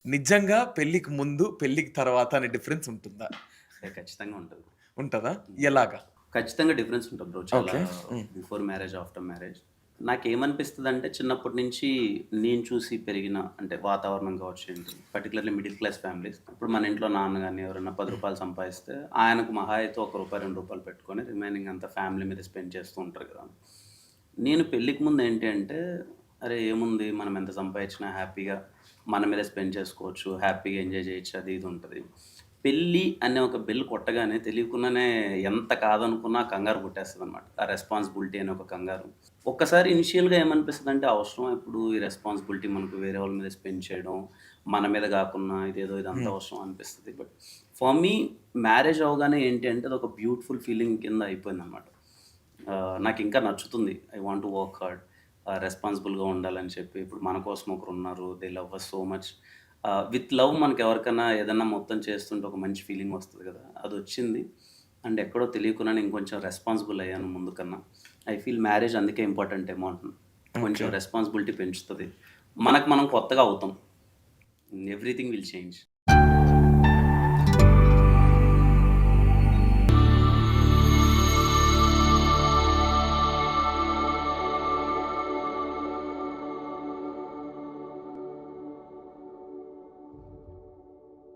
నిజంగా పెళ్ళికి ముందు, పెళ్ళికి తర్వాత అనే డిఫరెన్స్ ఉంటుందా? ఖచ్చితంగా ఉంటది. ఉంటదా? హ్మ్. ఎలాగా? ఖచ్చితంగా డిఫరెన్స్ ఉంటది బ్రో. చాలా okay. Hmm. Before marriage, after marriage. నాకేమనిపిస్తదంటే చిన్నప్పటి నుంచి నేను చూసి పెరిగిన అంటే వాతావరణం కావచ్చు ఏంటి, పర్టిక్యులర్‌లీ మిడిల్ క్లాస్ ఫ్యామిలీస్. ఇప్పుడు మన ఇంట్లో నాన్న గాని ఎవరైనా రూ. 10 సంపాదిస్తే ఆయనకు మహా అయితే ఒక రూ. 2 పెట్టుకొని రిమైనింగ్ అంతా ఫ్యామిలీ మీద స్పెండ్ చేస్తూ ఉంటారు కదా! నేను పెళ్ళికి ముందు ఏంటి అంటే, అరే! ఏముంది మనం ఎంత సంపాదించినా హ్యాపీగా మన మీదే స్పెండ్ చేసుకోవచ్చు. హ్యాపీగా ఎంజాయ్ చేయొచ్చు. అది ఇది ఉంటది. పెళ్లి అనే ఒక బెల్ కొట్టగానే తెలియకుండానే ఎంత కాదనుకున్నా కంగారు పుట్టేస్తదనమాట. ఆ రెస్పాన్సిబిలిటీ అనే ఒక కంగారు. ఒక్కసారి ఇనిషియల్‌గా ఏమనిపిస్తదంటే అవసరమా ఇప్పుడు ఈ రెస్పాన్సిబిలిటీ మనకు వేరే వాళ్ళ మీద స్పెండ్ చేయడం. మన మీద గాకున్నా ఇదేదో ఇదంతా హ్మ్. అవసరమా అనిపిస్తది. బట్ ఫర్ మీ మ్యారేజ్ అవ్వగానే ఏంటి అంటే అదొక బ్యూటిఫుల్ ఫీలింగ్ కింద అయిపోయిందనమాట. నాకింకా నచ్చుతుంది. I want to work hard. రెస్పాన్సిబుల్‌గా ఉండాలని చెప్పి. ఇప్పుడు మన కోసం ఒకరున్నారు. They love us so much. With love మనకెవరికన్నా ఏదన్నా మొత్తం చేస్తుంటే ఒక మంచి ఫీలింగ్ వస్తది గదా! అదొచ్చింది. అండ్ ఎక్కడో తెలియకుండానే ఇంకొంచెం రెస్పాన్సిబుల్ అయ్యాను ముందు కన్నా. ఐ ఫీల్ మ్యారేజ్ అందుకే ఇంపార్టెంట్ ఏమో అంటున్నా. కొంచెం ఓకే. రెస్పాన్సిబిలిటీ పెంచుతది. మనకు మనం కొత్తగా అవుతాం. Everything will change.